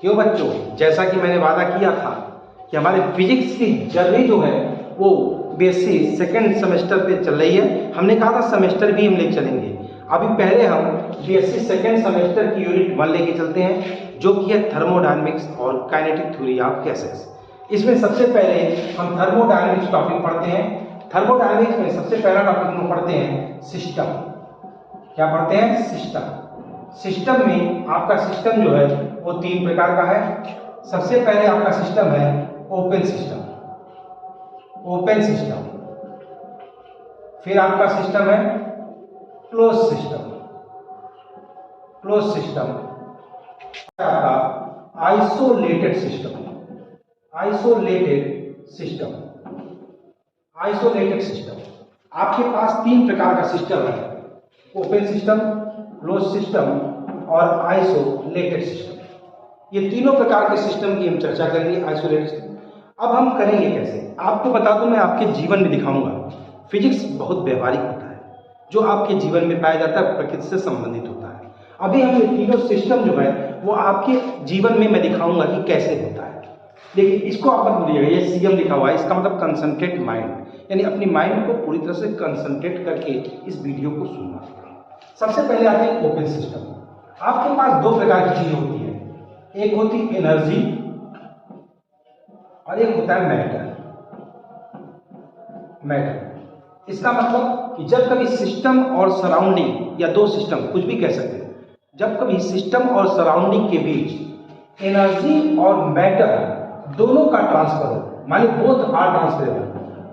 क्यों बच्चों, जैसा कि मैंने वादा किया था कि हमारे फिजिक्स की जर्नी जो है वो बीएससी सेकेंड सेमेस्टर पे चल रही है। हमने कहा था सेमेस्टर भी हम ले चलेंगे। अभी पहले हम बीएससी सेकेंड सेमेस्टर की यूनिट 1 लेके चलते हैं, जो कि है थर्मोडायनेमिक्स और काइनेटिक थ्योरी ऑफ गैसेस। इसमें सबसे पहले हम थर्मोडायनेमिक्स टॉपिक पढ़ते हैं। थर्मोडायनेमिक्स में सबसे पहला टॉपिक हम पढ़ते हैं सिस्टम। क्या पढ़ते हैं? सिस्टम। सिस्टम में आपका सिस्टम जो है वो 3 प्रकार का है। सबसे पहले आपका सिस्टम है ओपन सिस्टम, ओपन सिस्टम। फिर आपका सिस्टम है क्लोज सिस्टम, क्लोज सिस्टम। आपका isolated system, isolated system, isolated system. आपके पास 3 प्रकार का सिस्टम है, ओपन सिस्टम, क्लोज सिस्टम और आइसोलेटेड सिस्टम। ये तीनों प्रकार के सिस्टम की हम चर्चा करेंगे। आइसोलेटेड सिस्टम अब हम करेंगे कैसे, आपको बता दूं, मैं आपके जीवन में दिखाऊंगा। फिजिक्स बहुत व्यवहारिक होता है, जो आपके जीवन में पाया जाता है, प्रकृति से संबंधित होता है। अभी हम ये तीनों सिस्टम जो है वो आपके जीवन में मैं दिखाऊंगा कि कैसे होता है। देखिए, इसको आप मत भूलिएगा, ये सीएम लिखा हुआ है, इसका मतलब कंसंट्रेट माइंड, यानी अपनी माइंड को पूरी तरह से कंसंट्रेट करके इस वीडियो को सुनना। सबसे पहले आते हैं ओपन सिस्टम। आपके पास 2 प्रकार की चीजें होती है, एक होती है एनर्जी और एक होता है मैटर। मैटर, इसका मतलब कि जब कभी सिस्टम और सराउंडिंग, या 2 सिस्टम, कुछ भी कह सकते हैं, जब कभी सिस्टम और सराउंडिंग के बीच एनर्जी और मैटर दोनों का ट्रांसफर हो, माने बोथ आर ट्रांसफरेबल,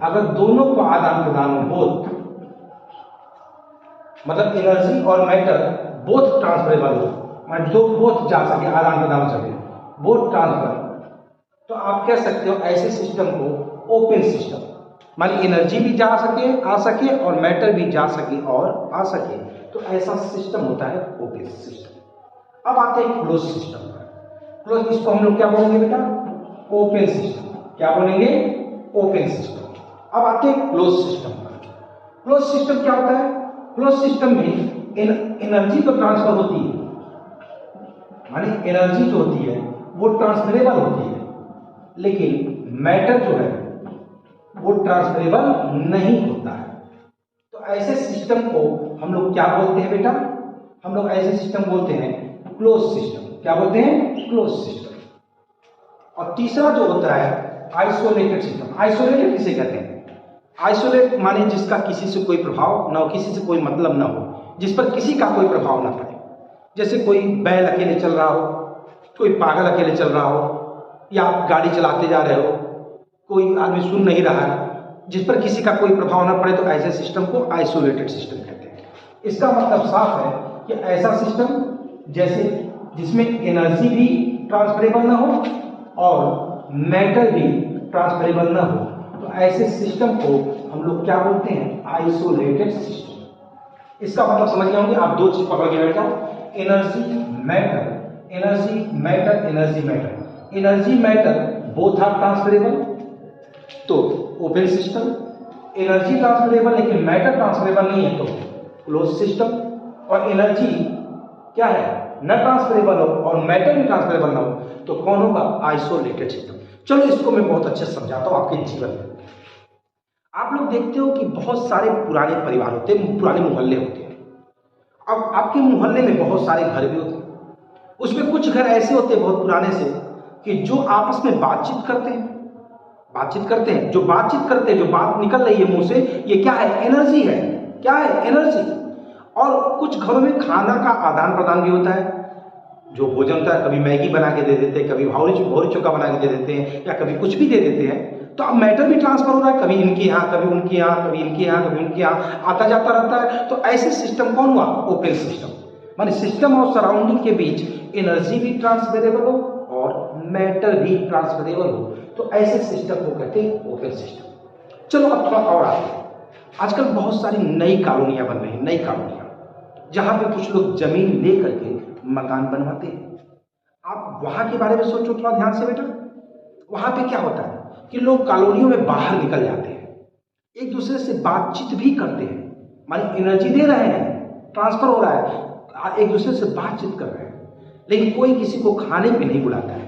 अगर दोनों को आदान प्रदान हो, बोथ मतलब एनर्जी और मैटर बोथ ट्रांसफरेबल हो, माने दो बोथ जा सके, आदान प्रदान हो सके, बोथ ट्रांसफर, तो आप कह सकते हो ऐसे सिस्टम को ओपन सिस्टम। माने एनर्जी भी जा सके, आ सके, और मैटर भी जा सके और आ सके, तो ऐसा सिस्टम होता है ओपन सिस्टम। अब आते हैं क्लोज सिस्टम पर। क्लोज, इसको हम लोग क्या बोलेंगे बेटा? Open system. क्या बोलेंगे? Open system. अब आते हैं क्लोज सिस्टम पर। क्लोज सिस्टम क्या होता है? क्लोज सिस्टम में एनर्जी तो ट्रांसफर होती है, माने एनर्जी जो होती है वो ट्रांसफरेबल होती है, लेकिन मैटर जो है वो ट्रांसफरेबल नहीं होता है। तो ऐसे सिस्टम को हम लोग क्या बोलते हैं बेटा? हम लोग ऐसे सिस्टम बोलते हैं क्लोज सिस्टम। क्या बोलते हैं? Close system. और तीसरा जो होता है आइसोलेटेड सिस्टम। आइसोलेटेड किसे कहते हैं? आइसोलेट माने जिसका किसी से कोई प्रभाव ना हो, किसी से कोई मतलब ना हो, जिस पर किसी का कोई प्रभाव ना पड़े। जैसे कोई बैल अकेले चल रहा हो, कोई पागल अकेले चल रहा हो, या आप गाड़ी चलाते जा रहे हो, कोई आदमी सुन नहीं रहा है, जिस पर किसी का कोई प्रभाव ना पड़े, तो ऐसे सिस्टम को आइसोलेटेड सिस्टम कहते हैं। इसका मतलब साफ है कि ऐसा सिस्टम जैसे जिसमें एनर्जी भी ट्रांसफरेबल ना हो और मैटर भी ट्रांसफरेबल ना हो, तो ऐसे सिस्टम को हम लोग क्या बोलते हैं? Isolated system. इसका मतलब समझ गए होंगे आप। 2 चीज पकड़ के बैठ जाओ, energy matter, energy matter, energy matter. Energy matter both are transferable, तो ओपन सिस्टम। एनर्जी ट्रांसफरेबल लेकिन मैटर ट्रांसफरेबल नहीं है, तो क्लोज सिस्टम। और एनर्जी क्या है? न ट्रांसफरेबल हो और मैटर भी ट्रांसफरेबल ना हो, तो कौन होगा? Isolated system. चलो इसको मैं बहुत अच्छे से समझाता हूं आपके जीवन में। आप लोग देखते हो कि बहुत सारे पुराने परिवार होते हैं, पुराने मोहल्ले होते हैं। अब आपके मोहल्ले में बहुत सारे घर भी होते हैं, उसमें कुछ घर ऐसे होते हैं बहुत पुराने से कि जो आपस में बातचीत करते हैं, जो बातचीत करते हैं, जो बात निकल रही है मुंह से, ये क्या है? एनर्जी है। क्या है? एनर्जी। और कुछ घरों में खाना का आदान प्रदान भी होता है, जो भोजन होता है, कभी मैगी बना के दे देते हैं, कभी भावरी चोखा बना के दे देते हैं, या कभी कुछ भी दे देते हैं। तो अब मैटर भी ट्रांसफर हो रहा है, कभी इनके यहाँ, कभी उनके यहाँ, कभी इनके यहाँ, कभी उनके यहाँ, आता जाता रहता है। तो ऐसे सिस्टम कौन हुआ? Open system. माने सिस्टम और सराउंडिंग के बीच एनर्जी भी ट्रांसफरेबल हो और मैटर भी ट्रांसफरेबल हो, तो ऐसे सिस्टम को कहते हैं ओपन सिस्टम। चलो अब थोड़ा और आते हैं। आजकल बहुत सारी नई कॉलोनियां बन रही हैं, नई कॉलोनियां, जहां पे कुछ लोग जमीन ले करके मकान बनवाते हैं। आप वहां के बारे में सोचो थोड़ा ध्यान से बेटा। वहां पे क्या होता है कि लोग कॉलोनियों में बाहर निकल जाते हैं, एक दूसरे से बातचीत भी करते हैं, मानी एनर्जी दे रहे हैं, ट्रांसफर हो रहा है, एक दूसरे से बातचीत कर रहे हैं। लेकिन कोई किसी को खाने पे नहीं बुलाता है,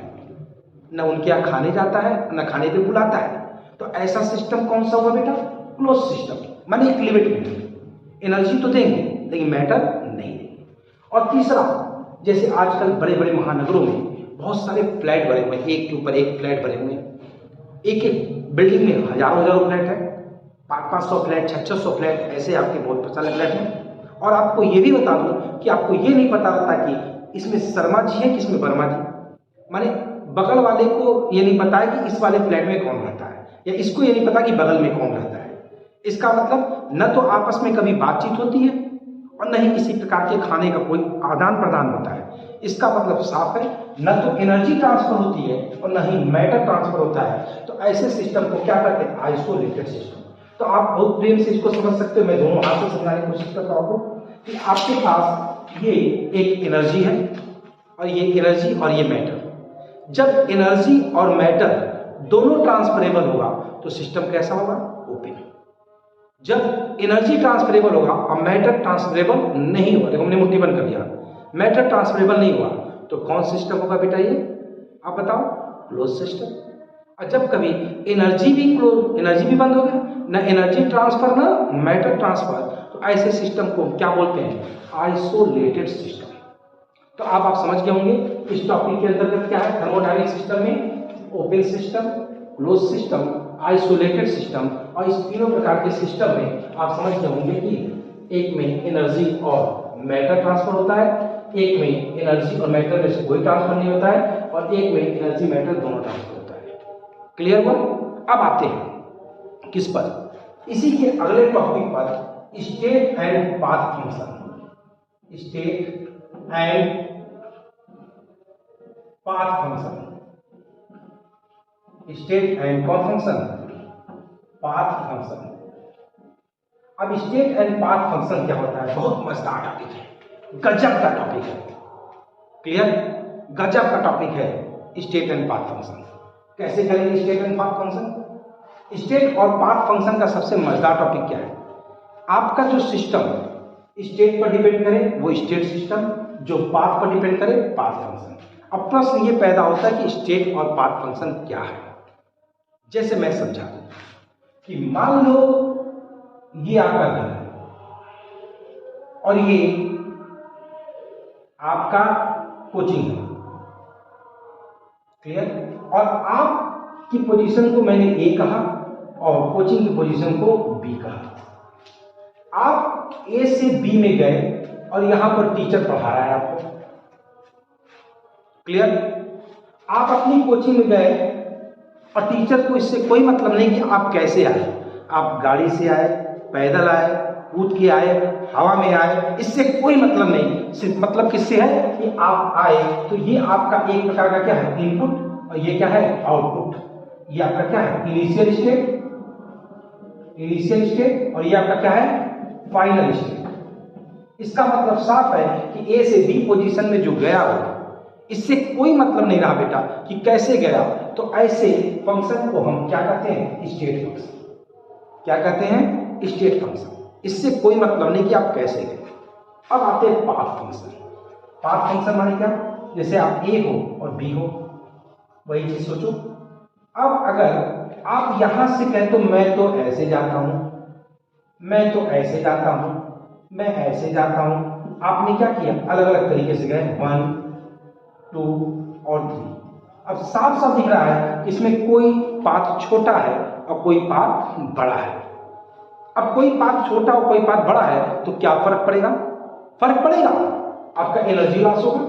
न उनके यहाँ खाने जाता है न खाने पे बुलाता है। तो ऐसा सिस्टम कौन सा हुआ बेटा? क्लोज सिस्टम, माने एक लिमिट में एनर्जी तो देंगे लेकिन मैटर नहीं देंगे। और तीसरा, जैसे आजकल बड़े बड़े महानगरों में बहुत सारे फ्लैट बने हुए हैं, एक के ऊपर एक फ्लैट बने हुए हैं, एक एक बिल्डिंग में हजारों हजारों फ्लैट है, 500-500 फ्लैट, 600-600 फ्लैट, ऐसे आपके बहुत सारे फ्लैट हैं। और आपको ये भी बता दूं कि आपको ये नहीं पता रहता कि इसमें शर्मा जी है कि इसमें वर्मा जी, माने बगल वाले को ये नहीं पता है कि इस वाले फ्लैट में कौन रहता है, या इसको ये नहीं पता कि बगल में कौन रहता है। इसका मतलब न तो आपस में कभी बातचीत होती है और न ही किसी प्रकार के खाने का कोई आदान प्रदान होता है। इसका मतलब साफ है, न तो एनर्जी ट्रांसफर होती है और न ही मैटर ट्रांसफर होता है। तो ऐसे सिस्टम को क्या कहते हैं? Isolated system. तो आप बहुत प्रेम से इसको समझ सकते हो, मैं दोनों हाथ से समझाने की कोशिश करता हूं कि आपके पास ये एक एनर्जी है और ये एनर्जी और ये मैटर। जब एनर्जी और मैटर दोनों ट्रांसफरेबल होगा तो सिस्टम कैसा होगा? ओपन। जब एनर्जी ट्रांसफरेबल होगा और मैटर ट्रांसफरेबल नहीं होगा, देखो हमने मुट्ठी बंद कर दिया, मैटर ट्रांसफरेबल नहीं हुआ तो कौन सिस्टम होगा बेटा? ये आप बताओ, क्लोज सिस्टम। और जब कभी एनर्जी भी बंद हो गया, ना एनर्जी ट्रांसफर ना मैटर ट्रांसफर, तो ऐसे सिस्टम को क्या बोलते हैं? Isolated system. तो आप समझ गए होंगे इस टॉपिक के अंतर्गत क्या है। थर्मोडायनेमिक सिस्टम में open system, close system, isolated system, और इस तीनों प्रकार के सिस्टम में आप समझ गए होंगे कि एक में एनर्जी और मैटर ट्रांसफर होता है, एक में एनर्जी और मैटर में से कोई ट्रांसफर नहीं होता है, और एक में एनर्जी मैटर दोनों ट्रांसफर होता है। क्लियर हुआ? अब आते हैं किस पर? इसी के अगले टॉपिक पर, state and path function. State and path function. State and कौन फंक्शन? Path function. अब स्टेट एंड पाथ फंक्शन क्या होता है? बहुत मजेदार टॉपिक है, गजब का टॉपिक है। क्लियर? गजब का टॉपिक है स्टेट एंड पाथ फंक्शन। कैसे करेंगे state and path function? State और पाथ फंक्शन का सबसे मजेदार टॉपिक क्या है? आपका जो सिस्टम स्टेट पर डिपेंड करे वो स्टेट सिस्टम, जो पाथ पर डिपेंड करे पाथ फंक्शन। अब प्रश्न ये पैदा होता है कि स्टेट और पाथ फंक्शन क्या है। जैसे मैं समझा कि मान लो ये आपका घर है और ये आपका कोचिंग है। क्लियर? और आपकी पोजीशन को मैंने ए कहा और कोचिंग की पोजीशन को बी कहा। आप ए से बी में गए और यहां पर टीचर पढ़ा रहा है आपको। क्लियर? आप अपनी कोचिंग में गए और टीचर को इससे कोई मतलब नहीं कि आप कैसे आए, आप गाड़ी से आए, पैदल आए, कूद के आए, हवा में आए, इससे कोई मतलब नहीं। सिर्फ मतलब किससे है कि आप आए। तो ये आपका एक प्रकार का क्या है? इनपुट, और ये क्या है? आउटपुट। ये आपका क्या है? इनिशियल स्टेट, और ये आपका क्या है? Final state. इसका मतलब साफ है कि ए से बी पोजीशन में जो गया हो, इससे कोई मतलब नहीं रहा बेटा कि कैसे गया। तो ऐसे फंक्शन को हम क्या कहते हैं? State function. क्या कहते हैं? State function. इससे कोई मतलब नहीं कि आप कैसे गए। अब आते हैं पाथ फंक्शन। पाथ फंक्शन माने क्या? जैसे आप ए हो और बी हो, वही चीज सोचो। अब अगर आप यहां से कहें तो मैं तो ऐसे जाता हूं, मैं तो ऐसे जाता हूं, मैं ऐसे जाता हूं, आपने क्या किया? अलग अलग तरीके से गए, 1, 2 और 3। अब साफ साफ दिख रहा है कि इसमें कोई पाथ छोटा है और कोई पाथ बड़ा है। अब कोई पाथ छोटा और कोई पाथ बड़ा है तो क्या फर्क पड़ेगा? फर्क पड़ेगा, आपका एनर्जी लॉस होगा।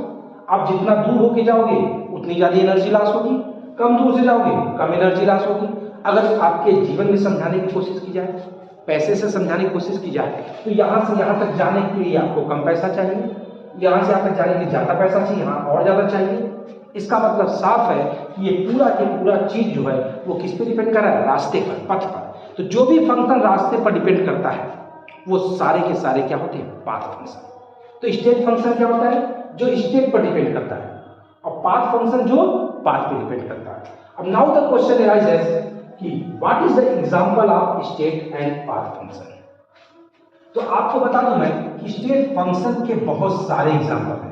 आप जितना दूर होके जाओगे उतनी ज्यादा एनर्जी लॉस होगी, कम दूर से जाओगे कम एनर्जी लॉस होगी। अगर आपके जीवन में समझाने की कोशिश की जाए, पैसे से समझाने की कोशिश की जाए, तो यहां से यहां तक जाने के लिए आपको कम पैसा चाहिए, यहां से यहां तक जाने के लिए ज्यादा पैसा चाहिए, यहां और ज्यादा चाहिए। इसका मतलब साफ है कि ये पूरा की पूरा चीज जो है वो किस पे डिपेंड कर रहा है? रास्ते पर, पथ पर। तो जो भी फंक्शन रास्ते पर डिपेंड करता है वो सारे के सारे क्या होते हैं? Path function. तो स्टेट फंक्शन क्या होता है? जो स्टेट पर डिपेंड करता है, और पाथ फंक्शन जो पाथ पे डिपेंड करता है। अब नाउ द क्वेश्चन अराइजेस कि what is the example of state and path function. तो आपको बता दूं मैं कि स्टेट फंक्शन के बहुत सारे एग्जांपल हैं।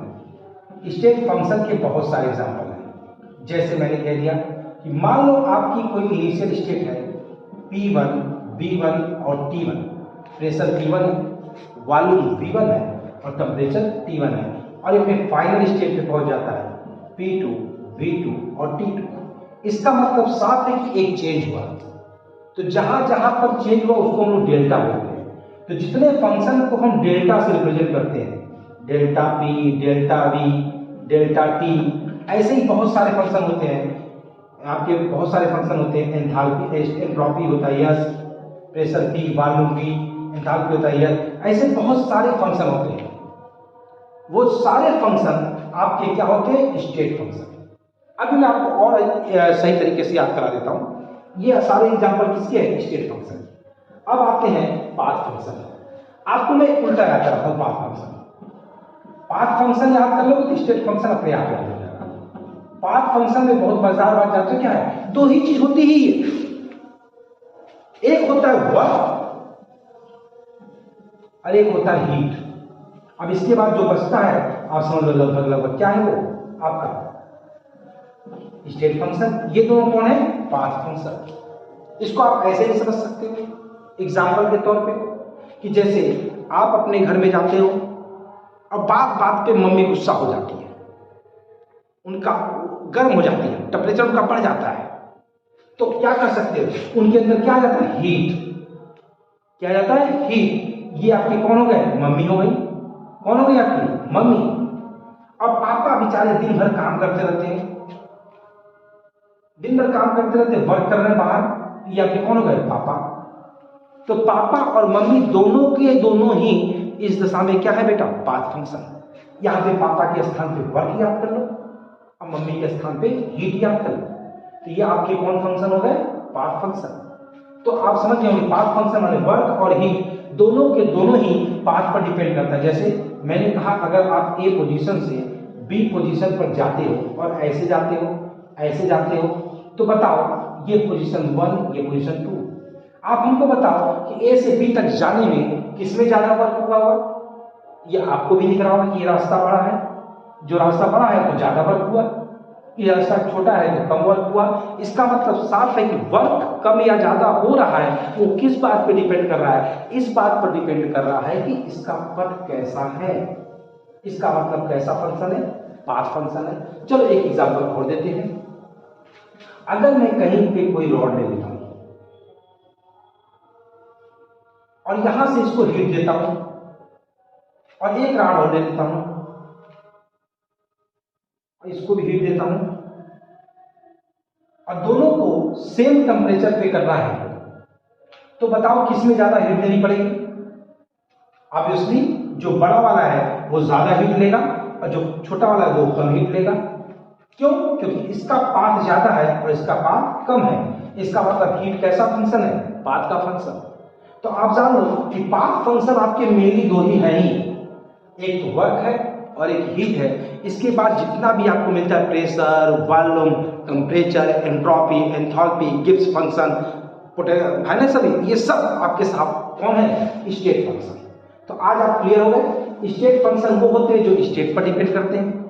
स्टेट फंक्शन के बहुत सारे एग्जाम्पल हैं। जैसे मैंने कह दिया कि मान लो आपकी कोई इनिशियल स्टेट है P1, B1 और T1, प्रेशर P1 है, वॉल्यूम V1 है और टेम्परेचर T1 है, और ये अपने फाइनल स्टेट पे पहुंच जाता है P2, V2 और T2। इसका मतलब साफ है कि एक चेंज हुआ। तो जहां जहां पर चेंज हुआ उसको हम लोग डेल्टा बोलते हैं। तो जितने फंक्शन को हम डेल्टा से रिप्रेजेंट करते हैं, delta P, delta V, delta T, ऐसे ही बहुत सारे फंक्शन होते हैं। आपके बहुत सारे फंक्शन होते हैं, एंथैल्पी, एंट्रोपी होता है yes, pressure P, volume V, enthalpy होता है यस, ऐसे बहुत सारे फंक्शन होते हैं। वो सारे फंक्शन आपके क्या होते हैं? State function. अभी मैं आपको और सही तरीके से याद करा देता हूं। ये सारे एग्जांपल किसके हैं? State function. अब आते हैं पाथ फंक्शन। आपको मैं उल्टा याद कराता हूं पाथ फंक्शन। पाथ फंक्शन याद कर लो तो स्टेट फंक्शन अपने आप याद हो जाएगा। पाथ फंक्शन में बहुत मजेदार बात जानते हो क्या है? दो ही चीज होती ही है, एक होता है वर्क और एक होता है हीट। अब इसके बाद जो बचता है आप समझ लो लगभग लगभग क्या है? वो आपका स्टेट फंक्शन। ये दोनों कौन है? Path function. इसको आप ऐसे नहीं समझ सकते हो एग्जाम्पल के तौर पे कि जैसे आप अपने घर में जाते हो और बात बात पे मम्मी गुस्सा हो जाती है, उनका गर्म हो जाती है, टेम्परेचर उनका बढ़ जाता है, तो क्या कर सकते हो? उनके अंदर क्या आ जाता है? हीट। क्या आ जाता है? हीट। ये आपकी कौन हो गए? मम्मी हो गई। कौन हो गई आपकी? मम्मी। अब पापा बेचारे दिन भर काम करते रहते हैं, दिन भर काम करते रहते, वर्क कर रहे हैं बाहर, ये आपके कौन हो गए? पापा। तो पापा और मम्मी दोनों के दोनों ही इस दशा में क्या है बेटा? Path function. यहां पे पापा के स्थान पे वर्क याद कर लो और मम्मी के स्थान पे हीट याद कर लो। तो ये आपके कौन फंक्शन हो गए? Path function. तो आप समझ गए होंगे पाथ फंक्शन माने वर्क और हीट दोनों के दोनों ही पाथ पर डिपेंड करता है। जैसे मैंने कहा अगर आप ए पोजीशन से बी पोजीशन पर जाते हो और ऐसे जाते हो, ऐसे जाते हो, तो बताओ ये पोजीशन 1, ये पोजीशन 2। आप हमको बताओ कि ए से बी तक जाने में किसमें ज्यादा वर्क हुआ होगा? ये आपको भी दिख रहा होगा कि ये रास्ता बड़ा है, जो रास्ता बड़ा है तो ज्यादा वर्क हुआ, ये रास्ता छोटा है तो कम वर्क हुआ। इसका मतलब साफ है कि वर्क कम या ज्यादा हो रहा है वो किस बात पर डिपेंड कर रहा है? इस बात पर डिपेंड कर रहा है कि इसका पथ कैसा है। इसका मतलब कैसा फंक्शन है? पाथ फंक्शन है। चलो एक एग्जांपल और देते हैं। अगर मैं कहीं पे कोई रॉड ले लेता हूं और यहां से इसको हीट देता हूं और एक रॉड और ले लेता हूं और इसको भी हीट देता हूं और दोनों को सेम टेम्परेचर पे करना है, तो बताओ किसमें ज्यादा हीट देनी पड़ेगी? ऑब्वियसली जो बड़ा वाला है वो ज्यादा हीट लेगा और जो छोटा वाला है वो कम हीट लेगा। क्यों? क्योंकि इसका पाथ ज्यादा है और इसका पाथ कम है। इसका मतलब हीट कैसा फंक्शन है? पाथ का फंक्शन। तो आप जान लो कि पाथ फंक्शन आपके मेनली दो ही है ही, एक तो वर्क है और एक हीट है। इसके बाद जितना भी आपको मिलता है pressure, volume, temperature, entropy, enthalpy, Gibbs function, है ना सभी, ये सब आपके साथ कौन है? State function. तो आज आप क्लियर हो गए। स्टेट फंक्शन वो होते हैं जो स्टेट पर डिपेंड करते हैं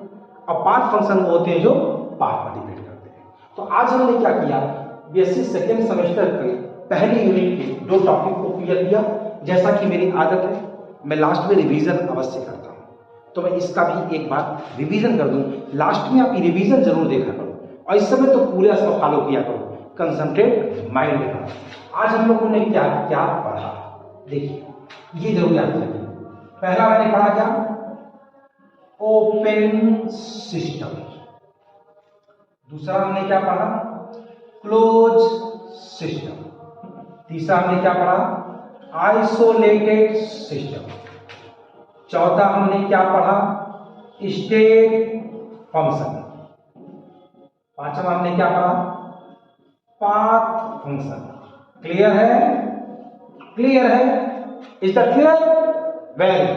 और पाथ फंक्शन वो होते हैं जो पाथ पर डिपेंड करते हैं। तो आज हमने क्या किया? बीएससी सेकेंड सेमेस्टर के पहली यूनिट के दो टॉपिक को क्लियर किया। जैसा कि मेरी आदत है मैं लास्ट में रिवीजन अवश्य करता हूं, तो मैं इसका भी एक बार रिवीजन कर दूं। लास्ट में आप रिवीजन जरूर देखा करो और इस समय तो पूरा इसको फॉलो किया करो, कंसंट्रेट माइंड में। आज हम लोगों ने क्या क्या पढ़ा देखिए, ये जरूर याद रखिए। पहला मैंने पढ़ा क्या? Open system. दूसरा हमने क्या पढ़ा? Close system. तीसरा हमने क्या पढ़ा? Isolated system. चौथा हमने क्या पढ़ा? State function. पांचवा हमने क्या पढ़ा? Path function. क्लियर है? क्लियर है? Is that clear? वेल,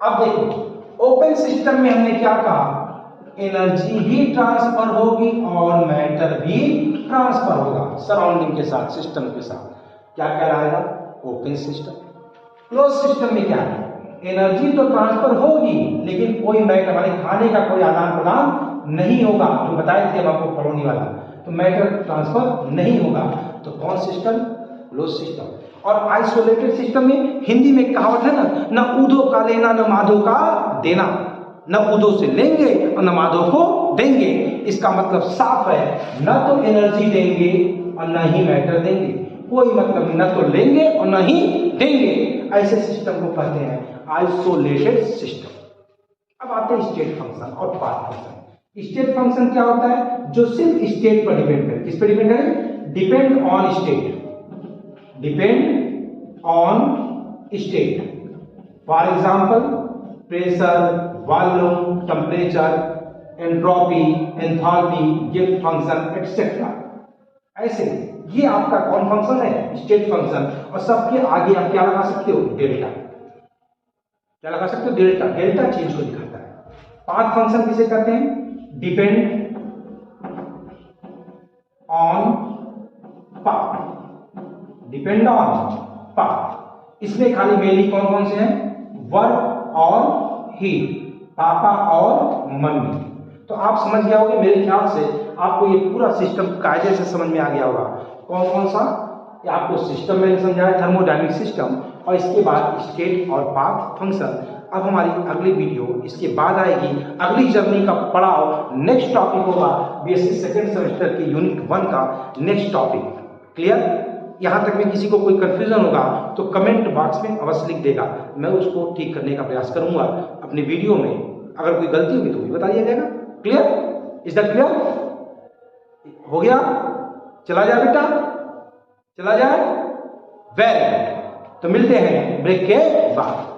अब देखो ओपन सिस्टम में हमने क्या कहा? एनर्जी भी ट्रांसफर होगी और मैटर भी ट्रांसफर होगा सराउंडिंग के साथ, सिस्टम के साथ। क्या कहलाएगा? Open system. क्लोज सिस्टम में क्या है? एनर्जी तो ट्रांसफर होगी लेकिन कोई मैटर हमारे खाने का कोई आदान प्रदान नहीं होगा, जो बताए थे हम आपको कॉलोनी वाला, तो मैटर ट्रांसफर नहीं होगा। तो कौन सिस्टम? Close system. और आइसोलेटेड सिस्टम में हिंदी में कहावत है ना ऊधो का लेना न माधो का देना, न ऊधो से लेंगे और न माधो को देंगे। इसका मतलब साफ है, न तो एनर्जी देंगे और न ही मैटर देंगे, कोई मतलब न तो लेंगे और न ही देंगे। ऐसे सिस्टम को कहते हैं आइसोलेटेड सिस्टम। अब आते हैं स्टेट फंक्शन और पाथ फंक्शन। स्टेट फंक्शन क्या होता है? जो सिर्फ स्टेट पर डिपेंड करे। किस पर डिपेंड करे? Depend on state, depend on state. For example pressure, volume, temperature, entropy, enthalpy, Gibbs function etcetera. ऐसे ये आपका कौन फंक्शन है? State function. और सबके आगे आप क्या लगा सकते हो? डेल्टा। क्या लगा सकते हो? डेल्टा। डेल्टा चीज को दिखाता है। पाथ फंक्शन किसे कहते हैं? Depend on path, depend on path. इसमें खाली मेनली कौन कौन से हैं? वर्क और हीट, पापा और मम्मी। तो आप समझ गया होगा मेरे ख्याल से, आपको ये पूरा सिस्टम कायदे से समझ में आ गया होगा। कौन कौन सा? ये आपको सिस्टम मैंने समझाया, थर्मोडायनेमिक सिस्टम, और इसके बाद स्टेट और पाथ फंक्शन। अब हमारी अगली वीडियो इसके बाद आएगी। अगली जर्नी का पड़ाव नेक्स्ट टॉपिक होगा बीएससी सेकेंड सेमेस्टर की यूनिट 1 का नेक्स्ट टॉपिक। क्लियर? यहाँ तक में किसी को कोई कंफ्यूजन होगा तो कमेंट बॉक्स में अवश्य लिख देगा, मैं उसको ठीक करने का प्रयास करूंगा अपनी वीडियो में। अगर कोई गलती होगी तो भी बताइए जाएगा। क्लियर? Is that clear? हो गया? चला जाए बेटा, चला जाए। Very good. तो मिलते हैं ब्रेक के बाद।